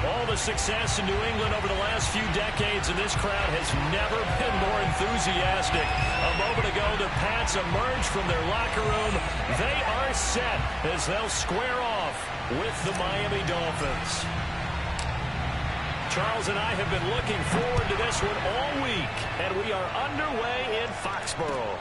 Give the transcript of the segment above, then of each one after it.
All the success in New England over the last few decades, and this crowd has never been more enthusiastic. A moment ago, the Pats emerged from their locker room. They are set as they'll square off with the Miami Dolphins. Charles and I have been looking forward to this one all week, and we are underway in Foxborough.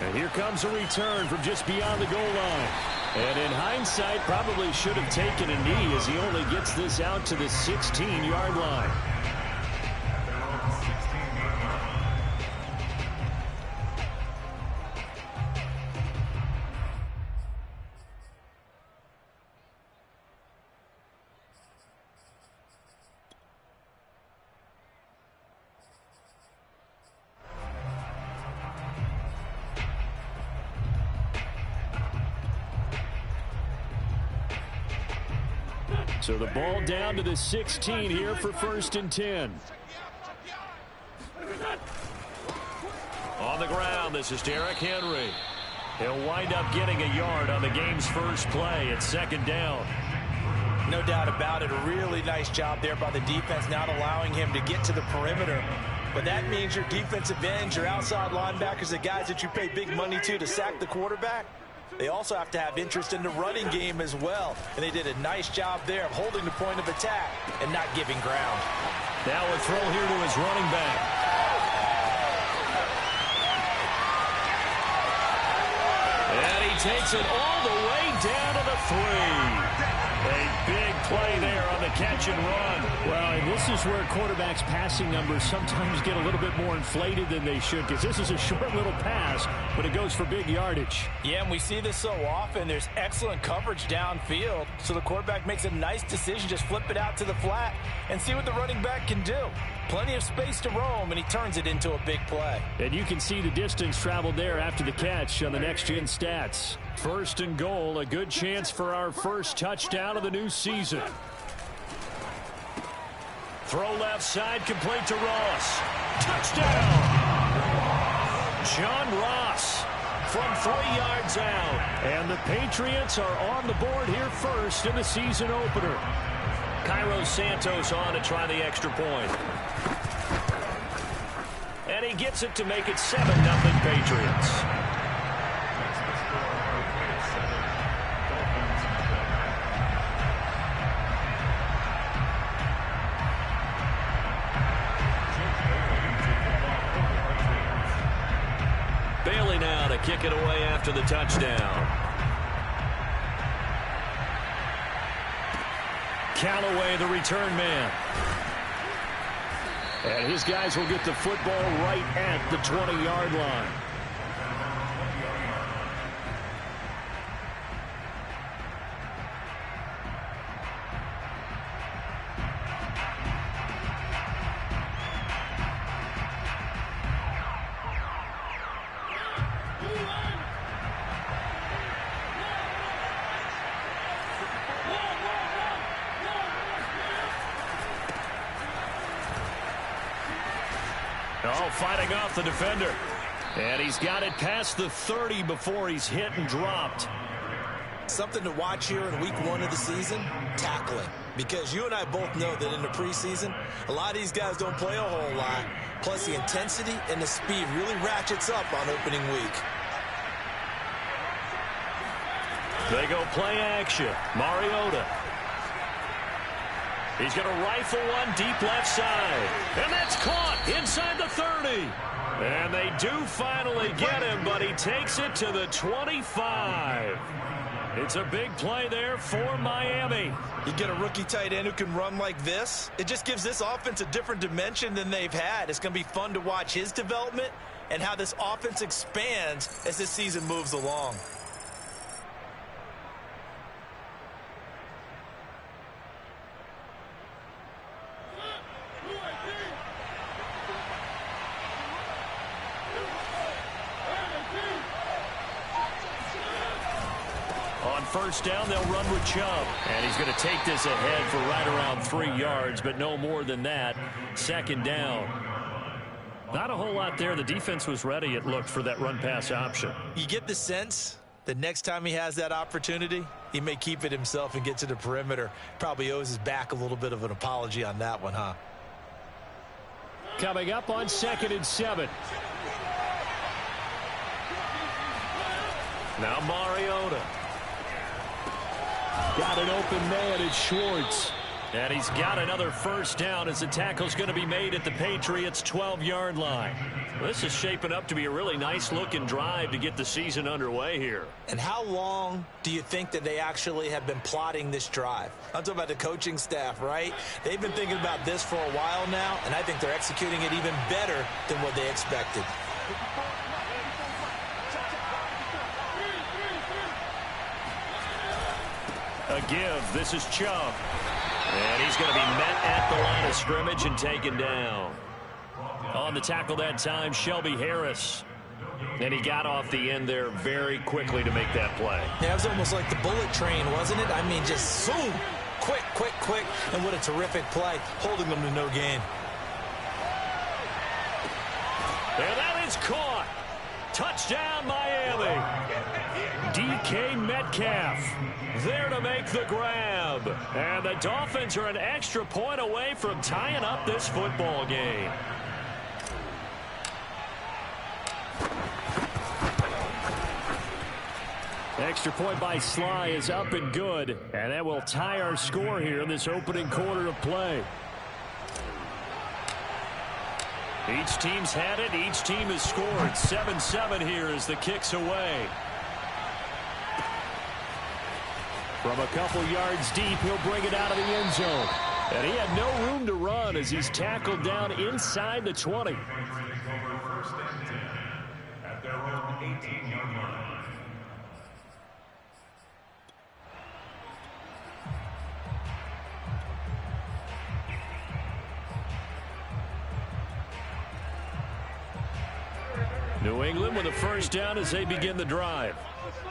And here comes a return from just beyond the goal line. And in hindsight, probably should have taken a knee as he only gets this out to the 16-yard line. So the ball down to the 16 here for 1st and 10. On the ground, this is Derrick Henry. He'll wind up getting a yard on the game's first play at 2nd down. No doubt about it. A really nice job there by the defense, not allowing him to get to the perimeter. But that means your defensive ends, your outside linebackers, the guys that you pay big money to sack the quarterback, they also have to have interest in the running game as well. And they did a nice job there of holding the point of attack and not giving ground. Now a throw here to his running back. And he takes it all the way down to the 3. A big play there on the catch and run. Well, and this is where quarterbacks' passing numbers sometimes get a little bit more inflated than they should, because this is a short little pass, but it goes for big yardage. Yeah, and we see this so often. There's excellent coverage downfield, so the quarterback makes a nice decision. Just flip it out to the flat and see what the running back can do. Plenty of space to roam, and he turns it into a big play. And you can see the distance traveled there after the catch on the next-gen stats. 1st and goal, a good chance for our first touchdown of the new season. Throw left side, complete to Ross. Touchdown! John Ross from 3 yards out. And the Patriots are on the board here first in the season opener. Cairo Santos on to try the extra point. And he gets it to make it 7-0 Patriots. Bailey now to kick it away after the touchdown. Callaway, the return man. And his guys will get the football right at the 20-yard line. Oh, fighting off the defender. And he's got it past the 30 before he's hit and dropped. Something to watch here in week 1 of the season, tackling. Because you and I both know that in the preseason, a lot of these guys don't play a whole lot. Plus the intensity and the speed really ratchets up on opening week. They go play action. Mariota. He's going to rifle one deep left side. And that's caught inside the 30. And they do finally get him, but he takes it to the 25. It's a big play there for Miami. You get a rookie tight end who can run like this. It just gives this offense a different dimension than they've had. It's going to be fun to watch his development and how this offense expands as this season moves along. On first down, they'll run with Chubb. And he's going to take this ahead for right around 3 yards, but no more than that. 2nd down. Not a whole lot there. The defense was ready, it looked, for that run-pass option. You get the sense that next time he has that opportunity, He may keep it himself and get to the perimeter. Probably owes his back a little bit of an apology on that one, huh? Coming up on 2nd and 7. Now Mariota. Got an open man. It's Schwartz. And he's got another first down as the tackle's going to be made at the Patriots' 12-yard line. This is shaping up to be a really nice-looking drive to get the season underway here. And how long do you think that they actually have been plotting this drive? I'm talking about the coaching staff, right? They've been thinking about this for a while now, and I think they're executing it even better than what they expected. A give. This is Chubb. And he's going to be met at the line of scrimmage and taken down. On the tackle that time, Shelby Harris. And he got off the end there very quickly to make that play. Yeah, it was almost like the bullet train, wasn't it? I mean, just zoom. Quick, quick, quick. And what a terrific play, holding them to no gain. And that is caught. Touchdown, Miami. DK Metcalf there to make the grab. And the Dolphins are an extra point away from tying up this football game. Extra point by Sly is up and good. And that will tie our score here in this opening quarter of play. Each team's had it. Each team has scored. 7-7 here as the kick's away. From a couple yards deep, he'll bring it out of the end zone. And he had no room to run as he's tackled down inside the 20. At their own 18-yard line. New England with a first down as they begin the drive.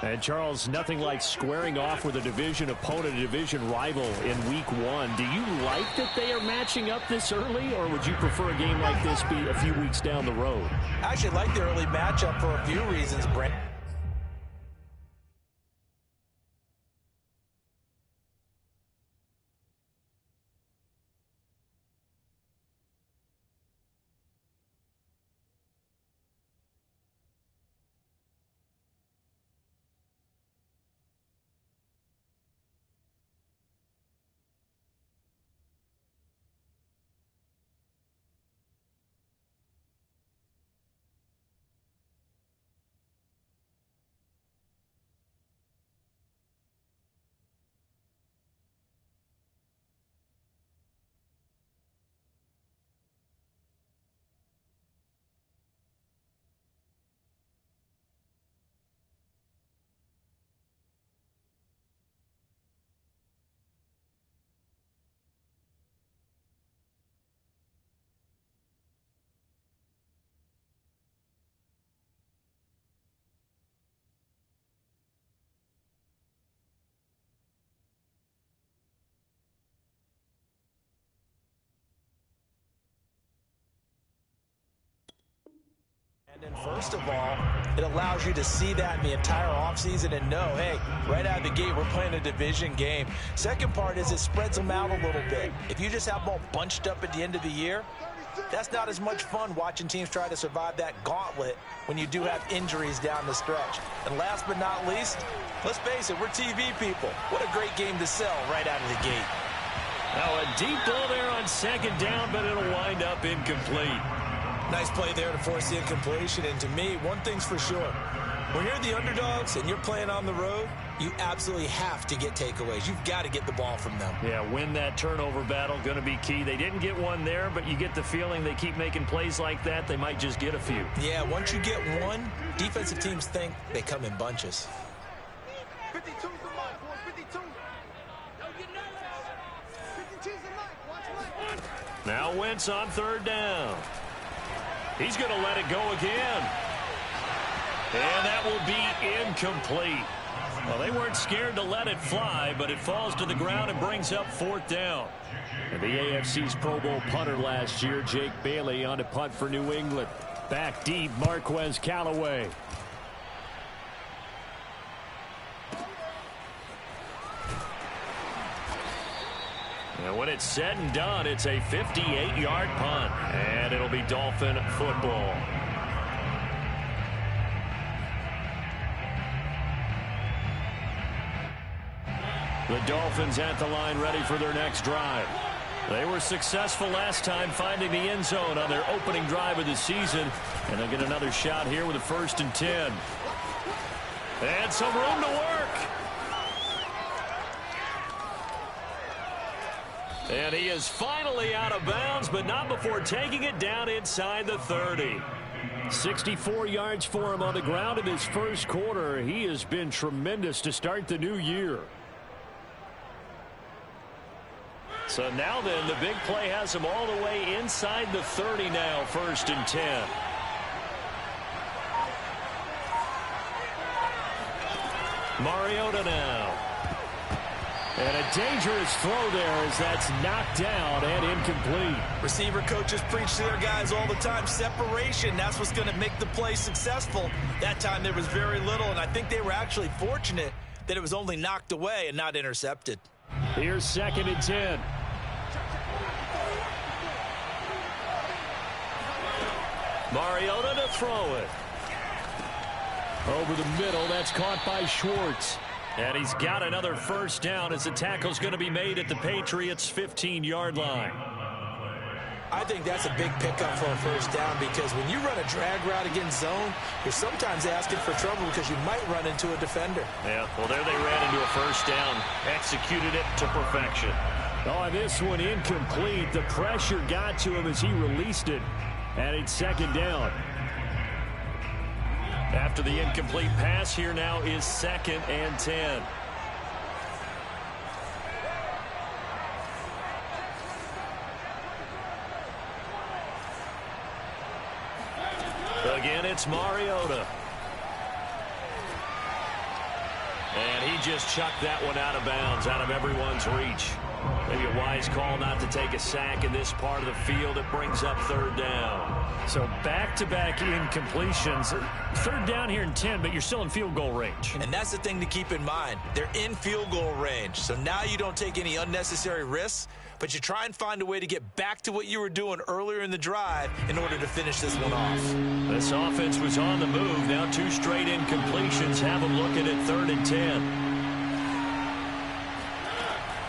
And, Charles, nothing like squaring off with a division opponent, a division rival in Week 1. Do you like that they are matching up this early, or would you prefer a game like this be a few weeks down the road? I actually like the early matchup for a few reasons, Brent. And then first of all, it allows you to see that in the entire offseason and know, hey, right out of the gate, we're playing a division game. Second part is it spreads them out a little bit. If you just have them all bunched up at the end of the year, that's not as much fun watching teams try to survive that gauntlet when you do have injuries down the stretch. And last but not least, let's face it, we're TV people. What a great game to sell right out of the gate. Now a deep ball there on second down, but it'll wind up incomplete. Nice play there to force the incompletion. And to me, one thing's for sure. When you're the underdogs and you're playing on the road, you absolutely have to get takeaways. You've got to get the ball from them. Yeah, win that turnover battle, going to be key. They didn't get one there, but you get the feeling they keep making plays like that, they might just get a few. Yeah, once you get one, defensive teams think they come in bunches. 52's the mark, boys. 52. Don't get nervous. 52's the mark. Watch left. Now Wentz on third down. He's going to let it go again. And that will be incomplete. Well, they weren't scared to let it fly, but it falls to the ground and brings up fourth down. And the AFC's Pro Bowl punter last year, Jake Bailey, on to punt for New England. Back deep, Marquez Callaway. And when it's said and done, it's a 58-yard punt. And it'll be Dolphin football. The Dolphins at the line ready for their next drive. They were successful last time finding the end zone on their opening drive of the season. And they'll get another shot here with a 1st and 10. And some room to work. And he is finally out of bounds, but not before taking it down inside the 30. 64 yards for him on the ground in his first quarter. He has been tremendous to start the new year. So now then, the big play has him all the way inside the 30 now, 1st and 10. Mariota now. And a dangerous throw there as that's knocked down and incomplete. Receiver coaches preach to their guys all the time. Separation, that's what's going to make the play successful. That time there was very little, and I think they were actually fortunate that it was only knocked away and not intercepted. Here's 2nd and 10. Mariota to throw it. Over the middle, that's caught by Schwartz. And he's got another 1st down as the tackle's going to be made at the Patriots' 15-yard line. I think that's a big pickup for a 1st down because when you run a drag route against zone, you're sometimes asking for trouble because you might run into a defender. Yeah, well, there they ran into a 1st down. Executed it to perfection. Oh, this one incomplete. The pressure got to him as he released it. And it's 2nd down. After the incomplete pass, here now is 2nd and 10. Again, it's Mariota. And he just chucked that one out of bounds, out of everyone's reach. Maybe a wise call not to take a sack in this part of the field. It brings up 3rd down. So back-to-back incompletions. 3rd down here in 10, but you're still in field goal range. And that's the thing to keep in mind. They're in field goal range. So now you don't take any unnecessary risks, but you try and find a way to get back to what you were doing earlier in the drive in order to finish this one off. This offense was on the move. Now 2 straight incompletions have them looking at 3rd and 10.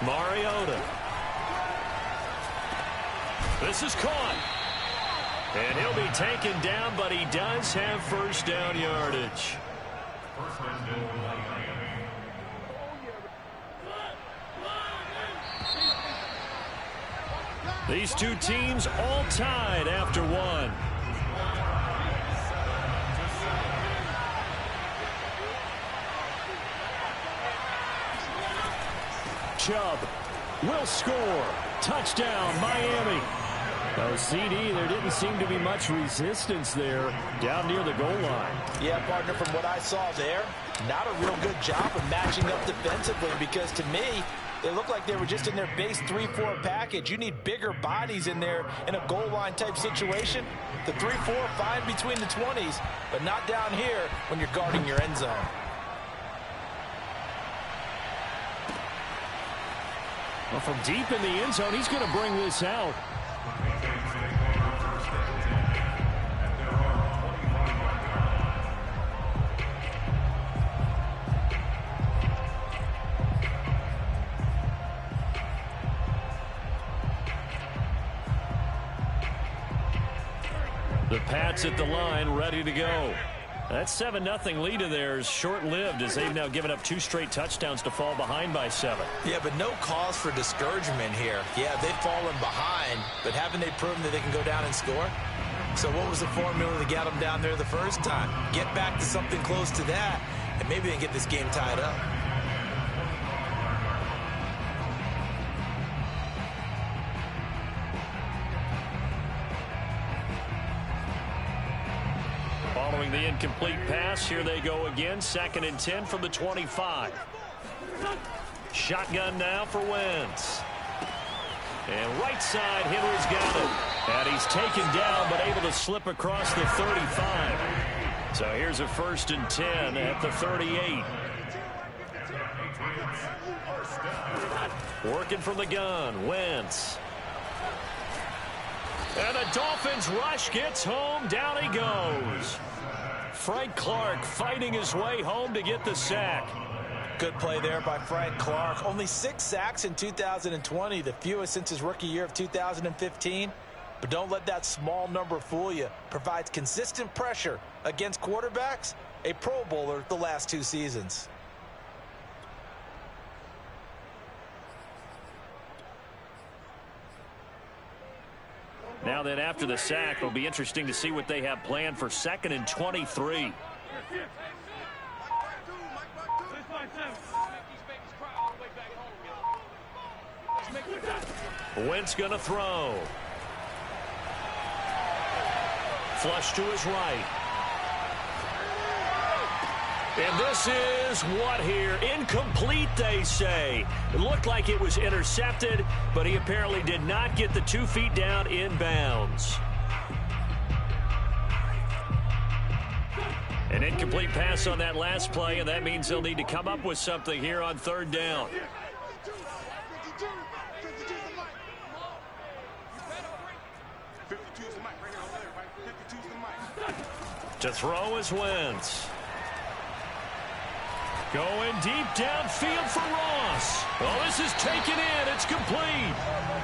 Mariota. This is caught. And he'll be taken down, but he does have 1st down yardage. These two teams all tied after one. Chubb will score. Touchdown, Miami. Oh, CD, there didn't seem to be much resistance there down near the goal line. Yeah, partner, from what I saw there, not a real good job of matching up defensively because to me, they look like they were just in their base 3-4 package. You need bigger bodies in there in a goal line type situation. The 3-4 fine between the 20s, but not down here when you're guarding your end zone. Well, from deep in the end zone, he's going to bring this out. The Pats at the line, ready to go. That 7-0 lead of theirs short-lived as they've now given up 2 straight touchdowns to fall behind by 7. Yeah, but no cause for discouragement here. Yeah, they've fallen behind, but haven't they proven that they can go down and score? So what was the formula to get them down there the first time? Get back to something close to that, and maybe they can get this game tied up. Following the incomplete pass, here they go again. 2nd and 10 from the 25. Shotgun now for Wentz. And right side, Henry's got it. And he's taken down, but able to slip across the 35. So here's a 1st and 10 at the 38. Working from the gun, Wentz. And the Dolphins rush gets home. Down he goes. Frank Clark fighting his way home to get the sack. Good play there by Frank Clark. Only 6 sacks in 2020, the fewest since his rookie year of 2015. But don't let that small number fool you. Provides consistent pressure against quarterbacks. A Pro Bowler the last 2 seasons. Now then, after the sack, it'll be interesting to see what they have planned for 2nd and 23. Wentz gonna throw. Flush to his right. And this is what here? Incomplete, they say. It looked like it was intercepted, but he apparently did not get the 2 feet down in bounds. An incomplete pass on that last play, and that means they'll need to come up with something here on 3rd down. To throw is Wentz. Going deep downfield for Ross. Oh, this is taken in. It's complete.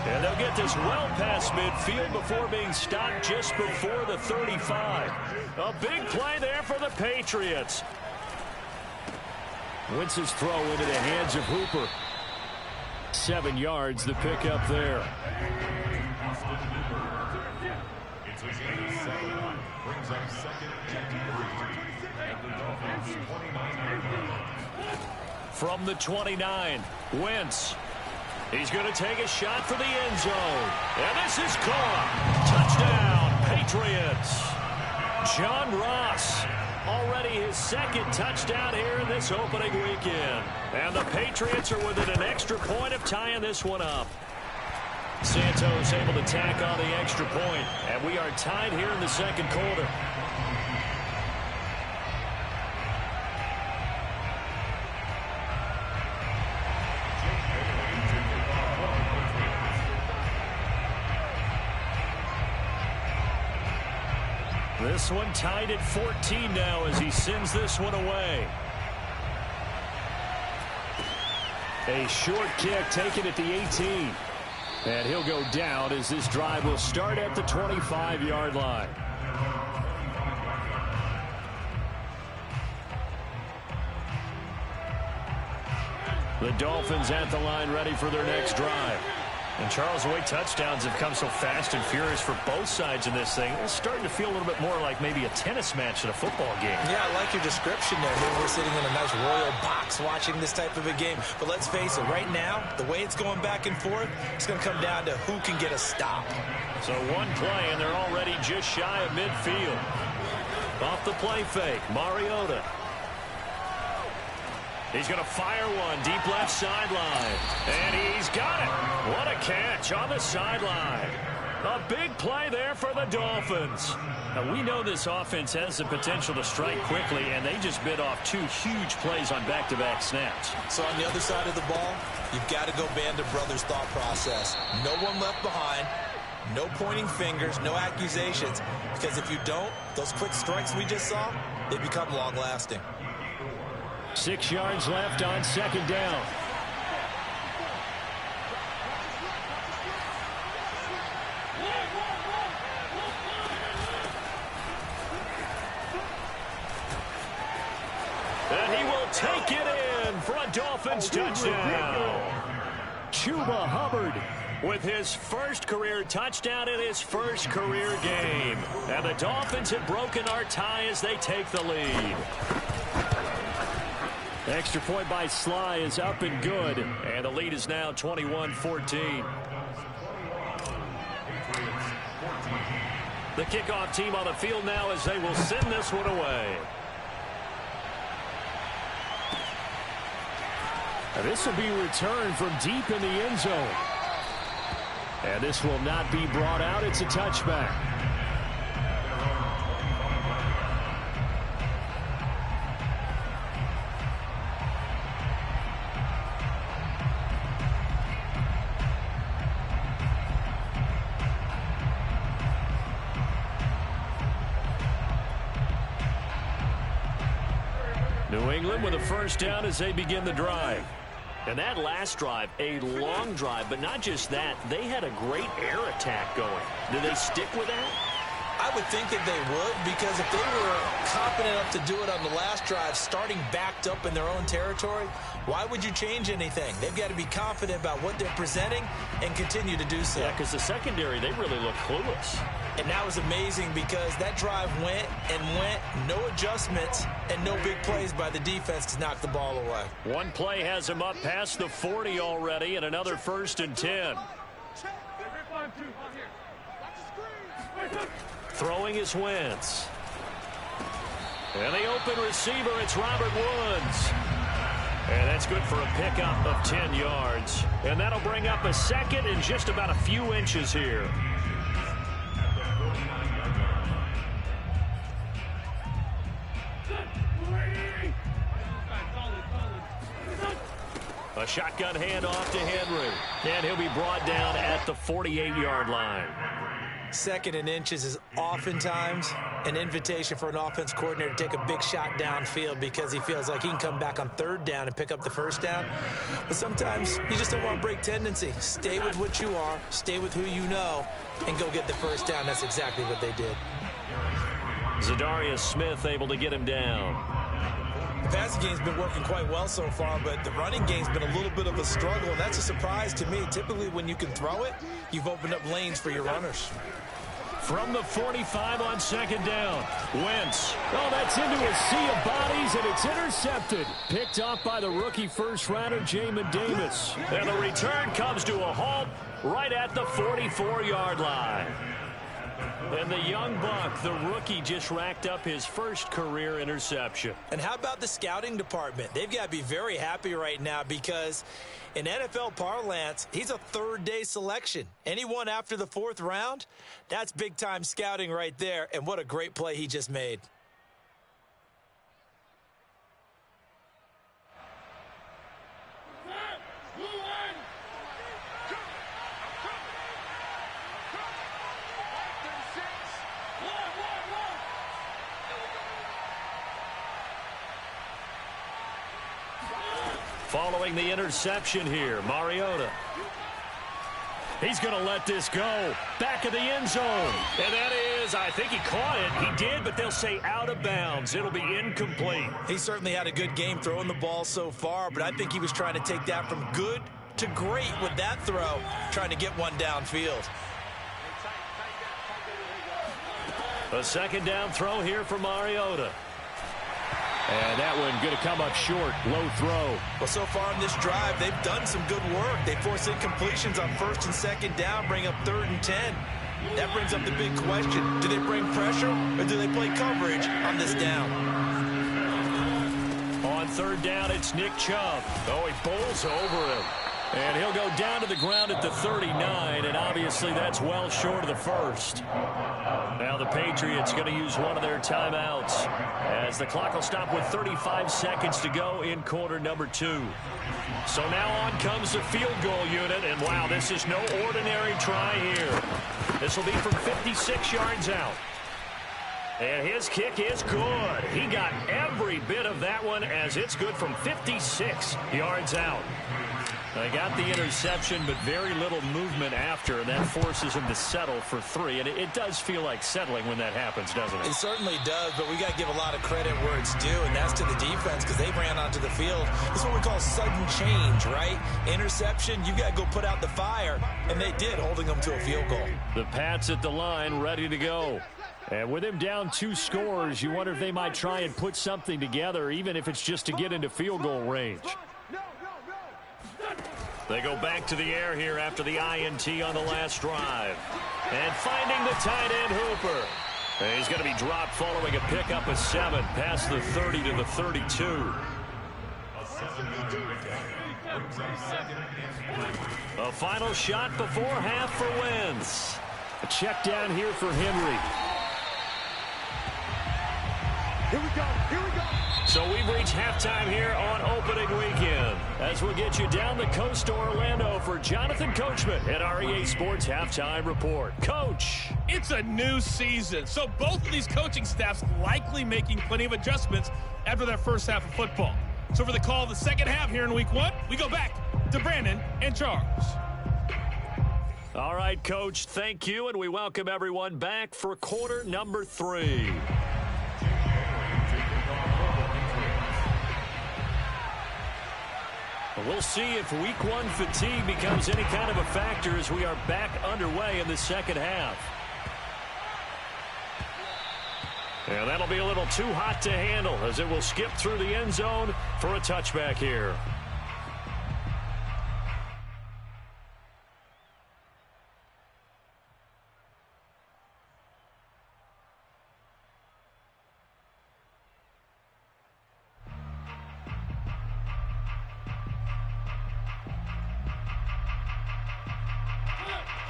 And they'll get this well past midfield before being stopped just before the 35. A big play there for the Patriots. Wentz's throw into the hands of Hooper. 7 yards, the pickup there. It's a gain of 7. Brings up 2nd and 3. At the Dolphins' 29-yard line. From the 29, Wentz. He's going to take a shot for the end zone. And this is caught. Touchdown, Patriots. John Ross, already his 2nd touchdown here in this opening weekend. And the Patriots are within an extra point of tying this one up. Santos able to tack on the extra point. And we are tied here in the 2nd quarter. This one tied at 14 now as he sends this one away. A short kick taken at the 18. And he'll go down as this drive will start at the 25-yard line. The Dolphins at the line ready for their next drive. And Charles, the way touchdowns have come so fast and furious for both sides of this thing, it's starting to feel a little bit more like maybe a tennis match than a football game. Yeah, I like your description there. Maybe we're sitting in a nice royal box watching this type of a game. But let's face it, right now, the way it's going back and forth, it's going to come down to who can get a stop. So one play, and they're already just shy of midfield. Off the play fake, Mariota. He's going to fire one deep left sideline. And he's got it. What a catch on the sideline. A big play there for the Dolphins. Now, we know this offense has the potential to strike quickly, and they just bit off 2 huge plays on back-to-back snaps. So on the other side of the ball, you've got to go Band of Brothers thought process. No one left behind. No pointing fingers, no accusations. Because if you don't, those quick strikes we just saw, they become long-lasting. 6 yards left on 2nd down. And he will take it in for a Dolphins touchdown. Chuba Hubbard with his first career touchdown in his first career game. And the Dolphins have broken our tie as they take the lead. Extra point by Sly is up and good. And the lead is now 21-14. The kickoff team on the field now as they will send this one away. And this will be returned from deep in the end zone. And this will not be brought out. It's a touchback. England with a first down as they begin the drive. And that last drive, a long drive, but not just that. They had a great air attack going. Do they stick with that? I would think that they would, because if they were confident enough to do it on the last drive, starting backed up in their own territory, why would you change anything? They've got to be confident about what they're presenting and continue to do so. Yeah, because the secondary, they really look clueless. And that was amazing because that drive went and went, no adjustments, and no big plays by the defense to knock the ball away. One play has him up past the 40 already, and another 1st and 10. Throwing is Wentz. And the open receiver, it's Robert Woods. And that's good for a pickup of 10 yards. And that'll bring up a second and just about a few inches here. A shotgun handoff to Henry. And he'll be brought down at the 48-yard line. 2nd and inches is oftentimes an invitation for an offense coordinator to take a big shot downfield because he feels like he can come back on 3rd down and pick up the 1st down. But sometimes you just don't want to break tendency. Stay with what you are, stay with who you know, and go get the 1st down. That's exactly what they did. Zadarius Smith able to get him down. The passing game's been working quite well so far, but the running game's been a little bit of a struggle, and that's a surprise to me. Typically, when you can throw it, you've opened up lanes for your runners. From the 45 on 2nd down, Wentz. Oh, that's into a sea of bodies, and it's intercepted. Picked off by the rookie first-rounder, Jamin Davis. And the return comes to a halt right at the 44-yard line. And the young buck, the rookie, just racked up his first career interception. And how about the scouting department? They've got to be very happy right now because in NFL parlance, he's a 3rd-day selection. Anyone after the 4th round, that's big-time scouting right there. And what a great play he just made. Following the interception here, Mariota. He's going to let this go. Back of the end zone. And that is, I think he caught it. He did, but they'll say out of bounds. It'll be incomplete. He certainly had a good game throwing the ball so far, but I think he was trying to take that from good to great with that throw, trying to get one downfield. A 2nd down throw here for Mariota. And that one going to come up short. Low throw. Well, so far in this drive, they've done some good work. They force incompletions on 1st and 2nd down, bring up 3rd and 10. That brings up the big question. Do they bring pressure or do they play coverage on this down? On 3rd down, it's Nick Chubb. Oh, he bowls over him. And he'll go down to the ground at the 39, and obviously that's well short of the 1st. Now the Patriots going to use one of their timeouts as the clock will stop with 35 seconds to go in quarter number 2. So now on comes the field goal unit, and wow, this is no ordinary try here. This will be from 56 yards out. And his kick is good. He got every bit of that one as it's good from 56 yards out. They got the interception, but very little movement after, and that forces him to settle for 3. And it does feel like settling when that happens, doesn't it? It certainly does, but we got to give a lot of credit where it's due, and that's to the defense because they ran onto the field. This is what we call sudden change, right? Interception, you got to go put out the fire, and they did, holding them to a field goal. The Pats at the line, ready to go. And with him down 2 scores, you wonder if they might try and put something together, even if it's just to get into field goal range. They go back to the air here after the INT on the last drive. And finding the tight end Hooper. And he's going to be dropped following a pickup of 7 past the 30 to the 32. A final shot before half for Wentz. A check down here for Henry. Here we go. Here we go. So we've reached halftime here on opening weekend. As we'll get you down the coast to Orlando for Jonathan Coachman at REA Sports Halftime Report. Coach. It's a new season, so both of these coaching staffs likely making plenty of adjustments after their first half of football. So for the call of the second half here in week 1, we go back to Brandon and Charles. All right, Coach, thank you, and we welcome everyone back for quarter number 3. We'll see if week 1 fatigue becomes any kind of a factor as we are back underway in the second half. And that'll be a little too hot to handle as it will skip through the end zone for a touchback here.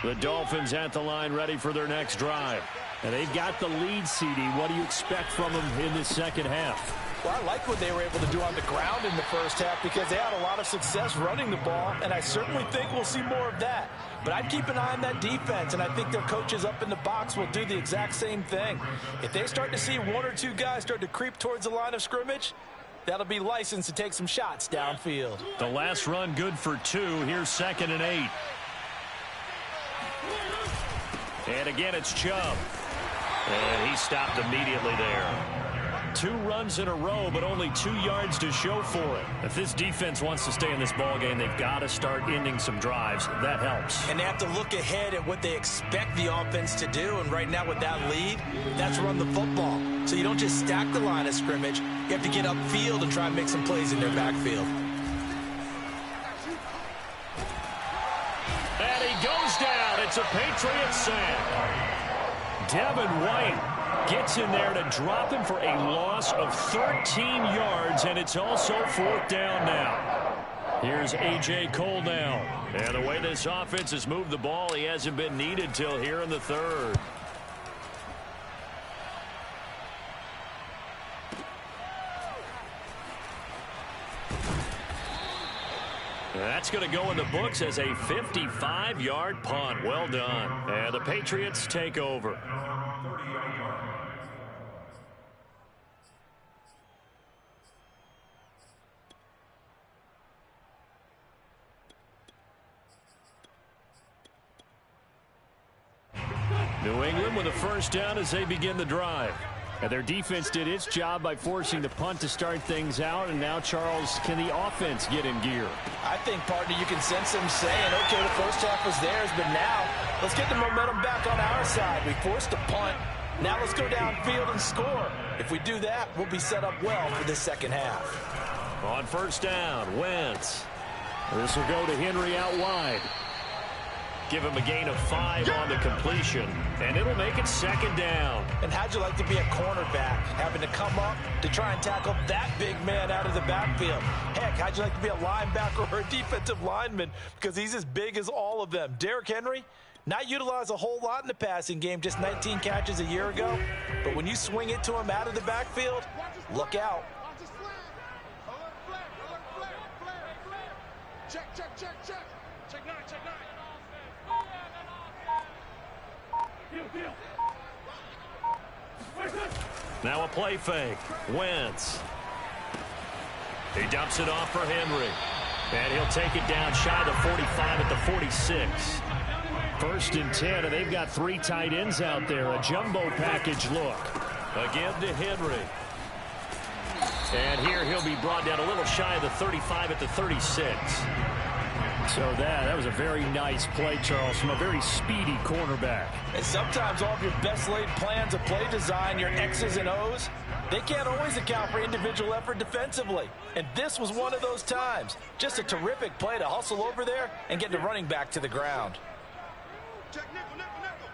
The Dolphins at the line ready for their next drive. And they've got the lead, CD. What do you expect from them in the second half? Well, I like what they were able to do on the ground in the first half because they had a lot of success running the ball, and I certainly think we'll see more of that. But I'd keep an eye on that defense, and I think their coaches up in the box will do the exact same thing. If they start to see 1 or 2 guys start to creep towards the line of scrimmage, that'll be licensed to take some shots downfield. The last run good for 2. Here's 2nd and 8. And again, it's Chubb. And he stopped immediately there. 2 runs in a row, but only 2 yards to show for it. If this defense wants to stay in this ballgame, they've got to start ending some drives. That helps. And they have to look ahead at what they expect the offense to do. And right now with that lead, that's run the football. So you don't just stack the line of scrimmage. You have to get upfield and try and make some plays in their backfield. And he goes down. It's a Patriots sack. Devin White gets in there to drop him for a loss of 13 yards, and it's also 4th down now. Here's A.J. Cole now. And the way this offense has moved the ball, he hasn't been needed till here in the 3rd. That's going to go in the books as a 55-yard punt. Well done. And the Patriots take over. New England with a first down as they begin the drive. And their defense did its job by forcing the punt to start things out. And now, Charles, can the offense get in gear? I think, partner, you can sense them saying, okay, the first half was theirs, but now let's get the momentum back on our side. We forced a punt. Now let's go downfield and score. If we do that, we'll be set up well for the second half. On first down, Wentz. This will go to Henry out wide. Give him a gain of 5 on the completion, and it'll make it 2nd down. And how'd you like to be a cornerback, having to come up to try and tackle that big man out of the backfield? Heck, how'd you like to be a linebacker or a defensive lineman, because he's as big as all of them? Derrick Henry, not utilized a whole lot in the passing game, just 19 catches a year ago. But when you swing it to him out of the backfield, look out. Check, check, check, check. Check 9, check 9. Now a play fake. Wentz. He dumps it off for Henry. And he'll take it down shy of the 45 at the 46. 1st and 10, and they've got 3 tight ends out there. A jumbo package look. Again to Henry. And here he'll be brought down a little shy of the 35 at the 36. So that was a very nice play, Charles, from a very speedy cornerback. And sometimes all of your best laid plans of play design, your X's and O's, they can't always account for individual effort defensively. And this was one of those times. Just a terrific play to hustle over there and get the running back to the ground. Check nickel, nickel, nickel.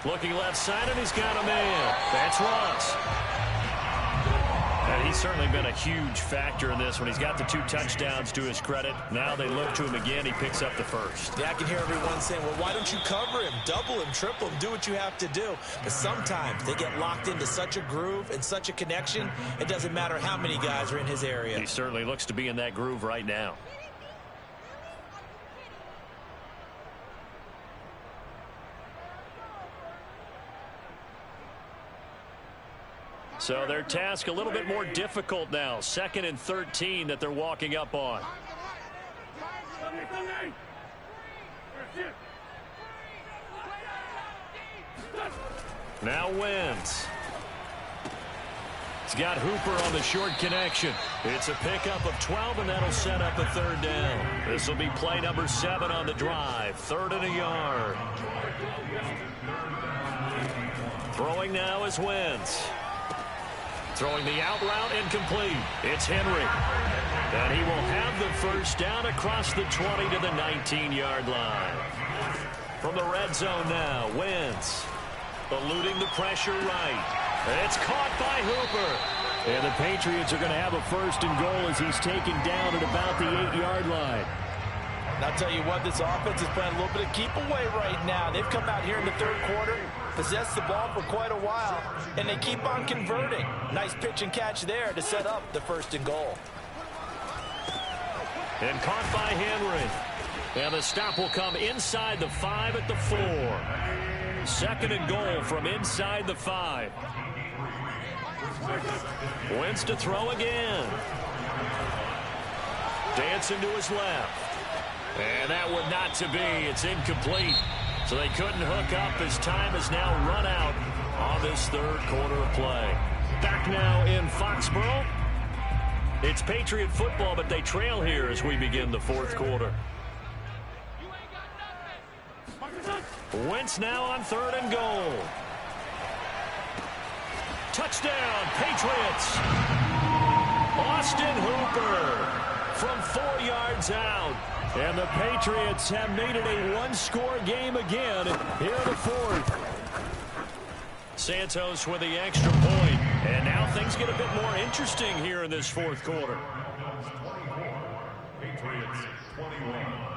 Looking left side, and he's got a man. That's Ross. And he's certainly been a huge factor in this when he's got the 2 touchdowns to his credit. Now they look to him again. He picks up the first. Yeah, I can hear everyone saying, well, why don't you cover him, double him, triple him, do what you have to do. But sometimes they get locked into such a groove and such a connection, it doesn't matter how many guys are in his area. He certainly looks to be in that groove right now. So their task a little bit more difficult now. 2nd and 13 that they're walking up on. Now Wentz. He's got Hooper on the short connection. It's a pickup of 12, and that'll set up a 3rd down. This will be play number 7 on the drive. 3rd and a yard. Throwing now is Wentz. Throwing the out route, incomplete. It's Henry. And he will have the first down across the 20 to the 19-yard line. From the red zone now, Wentz eluding the pressure right. It's caught by Hooper. And the Patriots are going to have a 1st and goal as he's taken down at about the 8-yard line. And I'll tell you what, this offense is playing a little bit of keep away right now. They've come out here in the 3rd quarter, possessed the ball for quite a while, and they keep on converting. Nice pitch and catch there to set up the 1st and goal. And caught by Henry. And the stop will come inside the 5 at the 4. 2nd and goal from inside the 5. Wentz to throw again. Dancing to his left. And that would not to be. It's incomplete. So they couldn't hook up as time has now run out on this 3rd quarter of play. Back now in Foxborough. It's Patriot football, but they trail here as we begin the 4th quarter. Wentz now on 3rd and goal. Touchdown, Patriots. Austin Hooper from 4 yards out. And the Patriots have made it a 1-score game again here in the 4th. Santos with the extra point. And now things get a bit more interesting here in this 4th quarter. Patriots 21.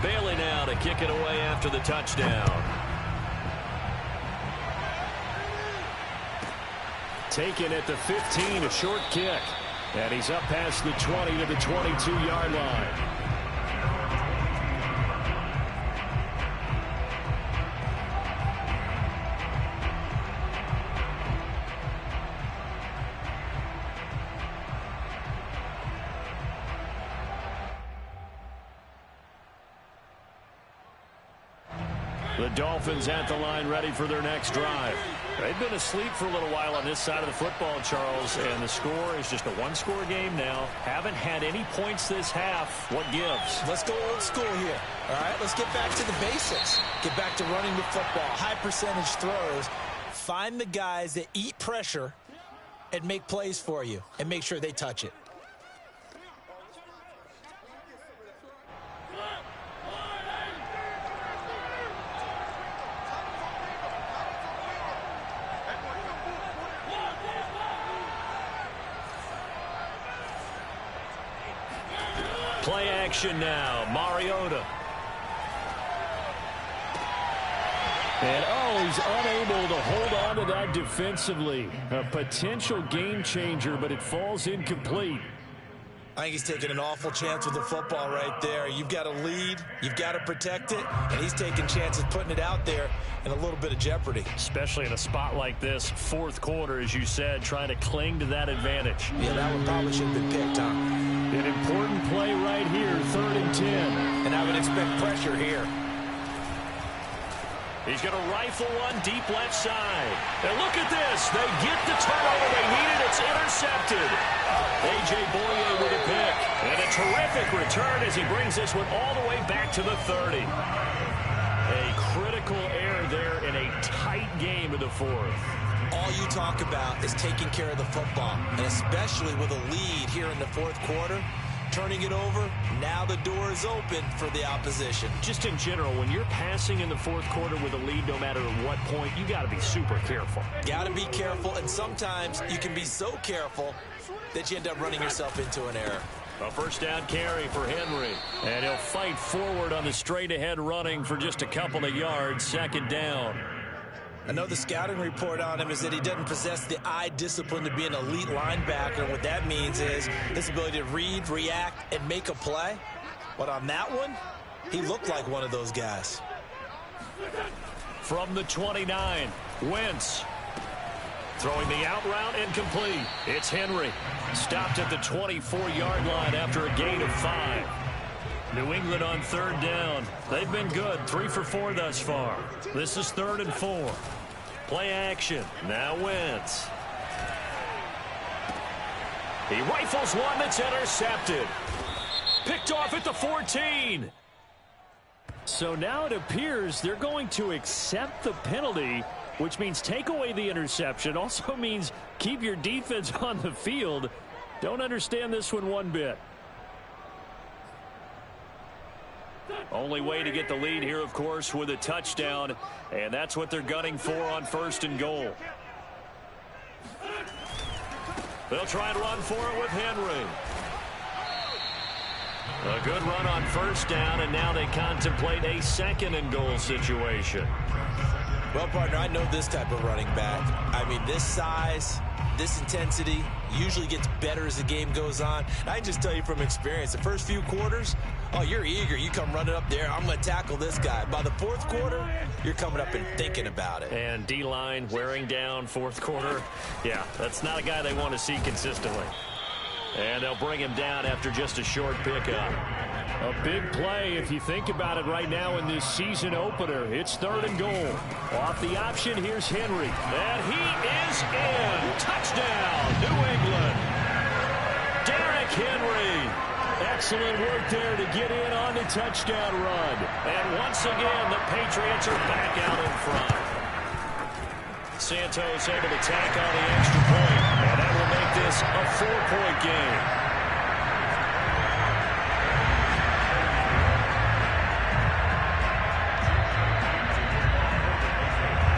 Bailey now to kick it away after the touchdown. Taken at the 15, a short kick. And he's up past the 20 to the 22-yard line. The Dolphins at the line ready for their next drive. They've been asleep for a little while on this side of the football, Charles, and the score is just a 1-score game now. Haven't had any points this half. What gives? Let's go old school here. All right, let's get back to the basics. Get back to running the football, high percentage throws. Find the guys that eat pressure and make plays for you and make sure they touch it. Play action now. Mariota. And he's unable to hold on to that defensively. A potential game changer, but it falls incomplete. I think he's taking an awful chance with the football right there. You've got to lead, you've got to protect it, and he's taking chances putting it out there in a little bit of jeopardy. Especially in a spot like this, 4th quarter, as you said, trying to cling to that advantage. Yeah, that one probably should have been picked, huh? An important play right here, 3rd and 10. And I would expect pressure here. He's going to rifle one deep left side. And look at this. They get the turnover they needed. It's intercepted. A.J. Boye with a pick. And a terrific return as he brings this one all the way back to the 30. A critical error there in a tight game in the 4th. all you talk about is taking care of the football, and especially with a lead here in the fourth quarter, turning it over, now the door is open for the opposition. Just in general, when you're passing in the fourth quarter with a lead, no matter what point, you got to be super careful. Got to be careful, and sometimes you can be so careful that you end up running yourself into an error. A first down carry for Henry. And he'll fight forward on the straight-ahead running for just a couple of yards. Second down. I know the scouting report on him is that he doesn't possess the eye discipline to be an elite linebacker. And what that means is his ability to read, react, and make a play. But on that one, he looked like one of those guys. From the 29, Wentz. Throwing the out route incomplete. It's Henry. Stopped at the 24-yard line after a gain of 5. New England on third down. They've been good. 3 for 4 thus far. This is 3rd and 4. Play action. Now Wentz. He rifles one that's intercepted. Picked off at the 14. So now it appears they're going to accept the penalty, which means take away the interception. Also means keep your defense on the field. Don't understand this one bit. Only way to get the lead here, of course, with a touchdown. And that's what they're gunning for on 1st and goal. They'll try and run for it with Henry. A good run on 1st down, and now they contemplate a 2nd and goal situation. Well, partner, I know this type of running back. I mean, this size, this intensity usually gets better as the game goes on. And I can just tell you from experience, the first few quarters, oh, you're eager. You come running up there, I'm going to tackle this guy. By the 4th quarter, you're coming up and thinking about it. And D-line wearing down 4th quarter. Yeah, that's not a guy they want to see consistently. And they'll bring him down after just a short pickup. A big play if you think about it right now in this season opener. It's 3rd and goal. Off the option, here's Henry. And he is in. Touchdown, New England. Derrick Henry. Excellent work there to get in on the touchdown run. And once again, the Patriots are back out in front. Santos able to tack on the extra point. And that will make this a 4-point game.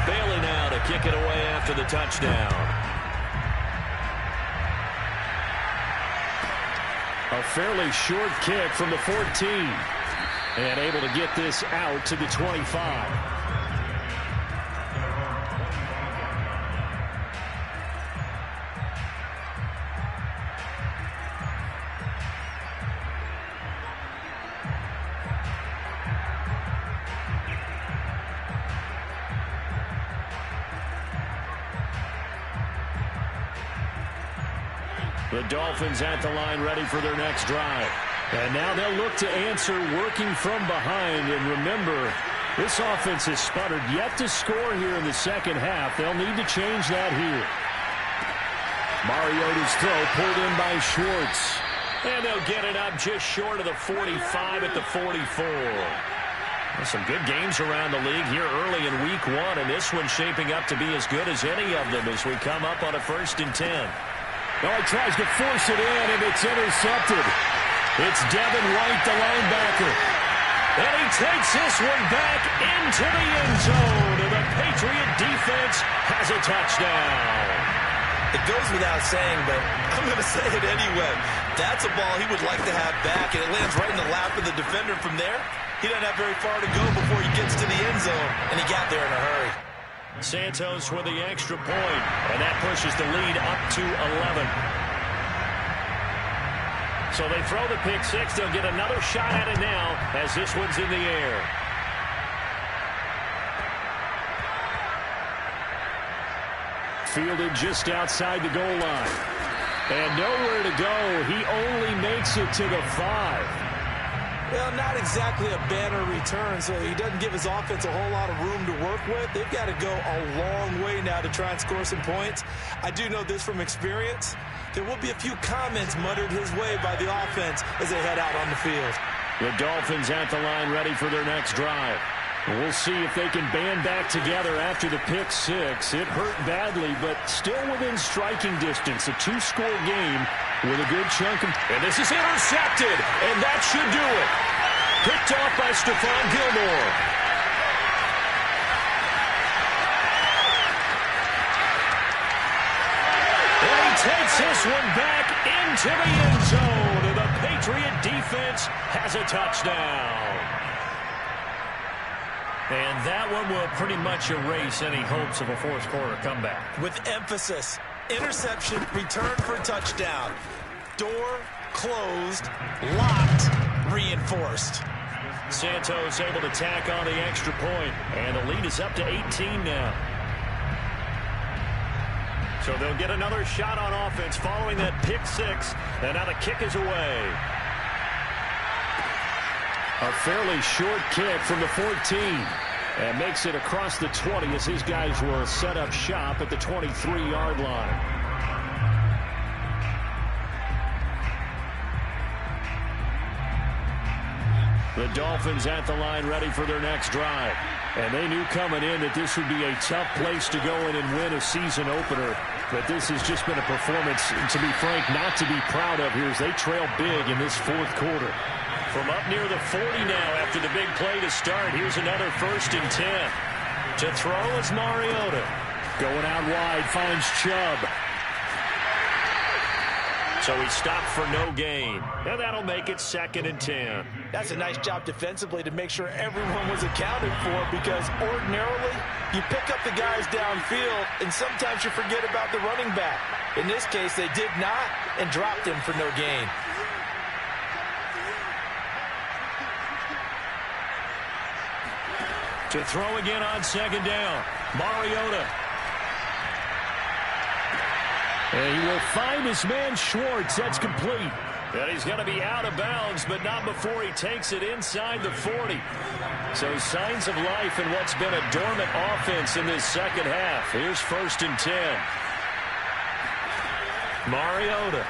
Bailey now to kick it away after the touchdown. A fairly short kick from the 14. And able to get this out to the 25. The Dolphins at the line ready for their next drive. And now they'll look to answer working from behind. And remember, this offense has sputtered yet to score here in the second half. They'll need to change that here. Mariota's throw pulled in by Schwartz. And they'll get it up just short of the 45 at the 44. Some good games around the league here early in week 1. And this one's shaping up to be as good as any of them as we come up on a 1st and 10. Oh, he tries to force it in, and it's intercepted. It's Devin White, the linebacker. And he takes this one back into the end zone, and the Patriot defense has a touchdown. It goes without saying, but I'm going to say it anyway. That's a ball he would like to have back, and it lands right in the lap of the defender from there. He doesn't have very far to go before he gets to the end zone, and he got there in a hurry. Santos with the extra point, and that pushes the lead up to 11. So they throw the pick 6. They'll get another shot at it now as this one's in the air. Fielded just outside the goal line. And nowhere to go. He only makes it to the 5. Well, not exactly a banner return, so he doesn't give his offense a whole lot of room to work with. They've got to go a long way now to try and score some points. I do know this from experience. There will be a few comments muttered his way by the offense as they head out on the field. The Dolphins at the line ready for their next drive. We'll see if they can band back together after the pick six. It hurt badly, but still within striking distance. A two-score game with a good chunk of... And this is intercepted, and that should do it. Picked off by Stephon Gilmore. And he takes this one back into the end zone, and the Patriot defense has a touchdown. And that one will pretty much erase any hopes of a fourth-quarter comeback. With emphasis, interception, return for a touchdown. Door closed, locked, reinforced. Santos able to tack on the extra point, and the lead is up to 18 now. So they'll get another shot on offense following that pick six, and now the kick is away. A fairly short kick from the 14. And makes it across the 20 as his guys will set up shop at the 23-yard line. The Dolphins at the line ready for their next drive. And they knew coming in that this would be a tough place to go in and win a season opener. But this has just been a performance, to be frank, not to be proud of here as they trail big in this fourth quarter. From up near the 40 now after the big play to start. Here's another 1st and 10. To throw is Mariota. Going out wide, finds Chubb. So he stopped for no gain. And that'll make it 2nd and 10. That's a nice job defensively to make sure everyone was accounted for, because ordinarily you pick up the guys downfield and sometimes you forget about the running back. In this case, they did not and dropped him for no gain. To throw again on 2nd down. Mariota. And he will find his man Schwartz. That's complete. And he's going to be out of bounds, but not before he takes it inside the 40. So signs of life in what's been a dormant offense in this second half. Here's 1st and 10. Mariota.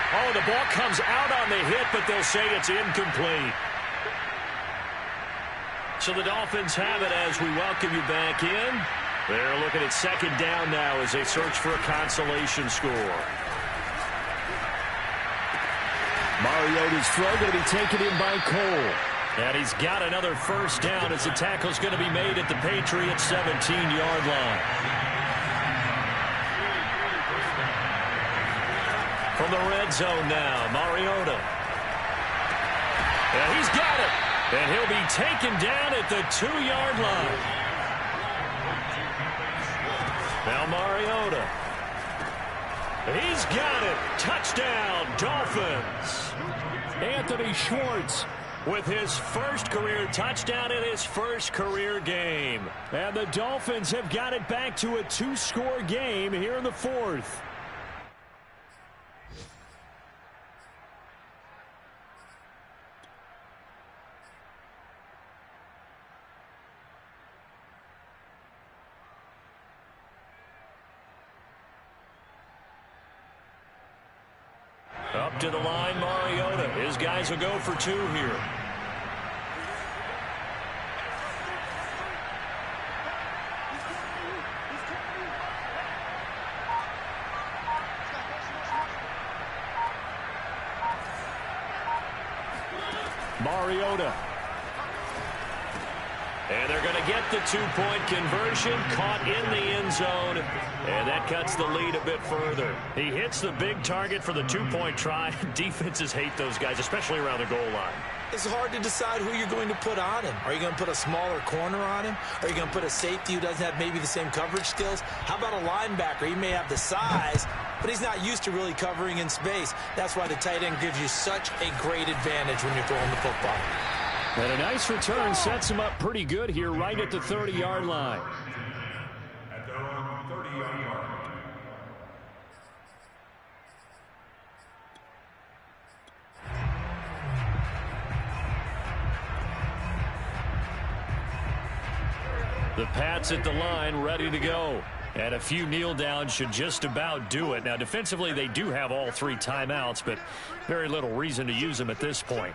Oh, the ball comes out on the hit, but they'll say it's incomplete. So the Dolphins have it as we welcome you back in. They're looking at 2nd down now as they search for a consolation score. Mariota's throw going to be taken in by Cole. And he's got another 1st down as the tackle's going to be made at the Patriots' 17-yard line. From the red zone now, Mariota. And he's got it. And he'll be taken down at the 2-yard line. Now Mariota. He's got it. Touchdown, Dolphins. Anthony Schwartz with his first career touchdown in his first career game. And the Dolphins have got it back to a 2-score game here in the 4th. Up to the line, Mariota. His guys will go for 2 here. Mariota. And they're going to get the 2-point conversion, caught in the end zone, and that cuts the lead a bit further. He hits the big target for the 2-point try. Defenses hate those guys, especially around the goal line. It's hard to decide who you're going to put on him. Are you going to put a smaller corner on him? Are you going to put a safety who doesn't have maybe the same coverage skills? How about a linebacker? He may have the size, but he's not used to really covering in space. That's why the tight end gives you such a great advantage when you're throwing the football. And a nice return sets him up pretty good here right at the 30-yard line. At their own 30-yard line. The Pats at the line ready to go. And a few kneel downs should just about do it. Now, defensively, they do have all 3 timeouts, but very little reason to use them at this point.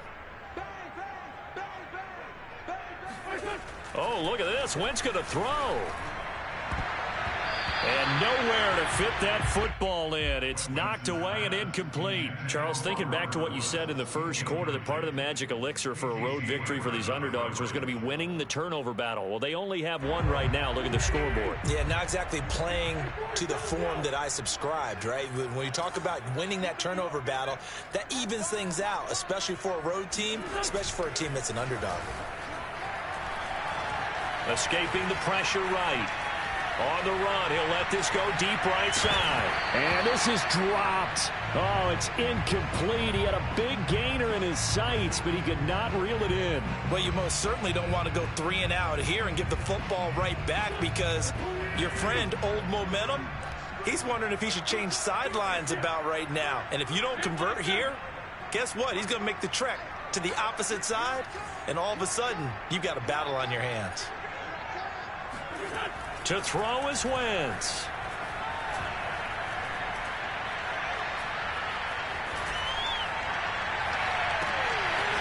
Oh, look at this. Wentz going to throw. And nowhere to fit that football in. It's knocked away and incomplete. Charles, thinking back to what you said in the first quarter, that part of the magic elixir for a road victory for these underdogs was going to be winning the turnover battle. Well, they only have one right now. Look at the scoreboard. Yeah, not exactly playing to the form that I subscribed, right? When you talk about winning that turnover battle, that evens things out, especially for a road team, especially for a team that's an underdog. Escaping the pressure right. On the run, he'll let this go deep right side. And this is dropped. Oh, it's incomplete. He had a big gainer in his sights, but he could not reel it in. Well, you most certainly don't want to go 3 and out here and give the football right back, because your friend, Old Momentum, he's wondering if he should change sidelines about right now. And if you don't convert here, guess what? He's going to make the trek to the opposite side, and all of a sudden, you've got a battle on your hands. To throw is Wentz.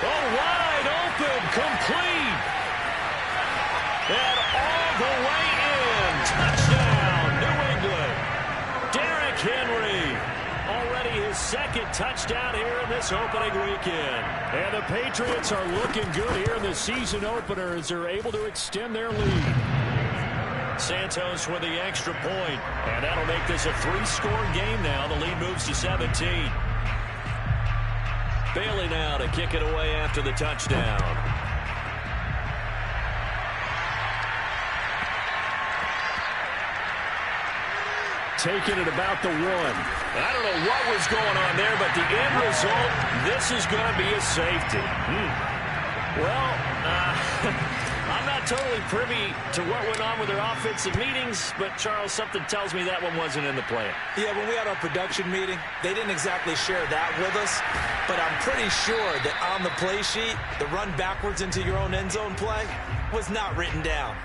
Oh, wide open, complete. And all the way in. Touchdown, New England. Derrick Henry. Already his second touchdown here in this opening weekend. And the Patriots are looking good here in the season opener as they're able to extend their lead. Santos with the extra point, and that'll make this a 3-score game now. The lead moves to 17. Bailey now to kick it away after the touchdown. Taking it about the 1. I don't know what was going on there, but the end result, this is going to be a safety. Well, I'm not totally privy to what went on with their offensive meetings, but, Charles, something tells me that one wasn't in the plan. Yeah, when we had our production meeting, they didn't exactly share that with us, but I'm pretty sure that on the play sheet, the run backwards into your own end zone play was not written down.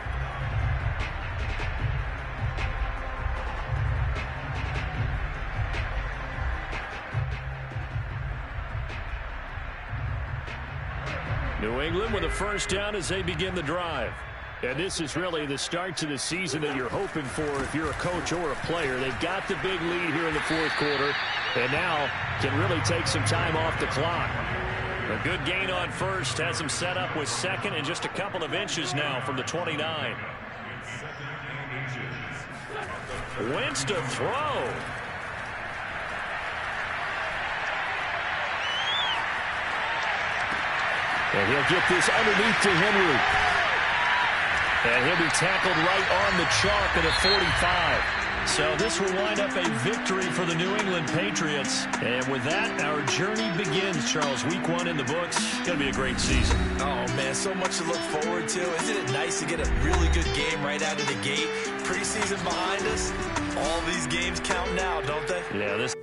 New England with a first down as they begin the drive. And this is really the start to the season that you're hoping for if you're a coach or a player. They've got the big lead here in the fourth quarter, and now can really take some time off the clock. A good gain on first has them set up with second and just a couple of inches now from the 29. Wentz to throw. And he'll get this underneath to Henry. And he'll be tackled right on the chalk at a 45. So this will wind up a victory for the New England Patriots. And with that, our journey begins, Charles. Week 1 in the books. It's going to be a great season. Oh, man, so much to look forward to. Isn't it nice to get a really good game right out of the gate? Preseason behind us. All these games count now, don't they? Yeah, this...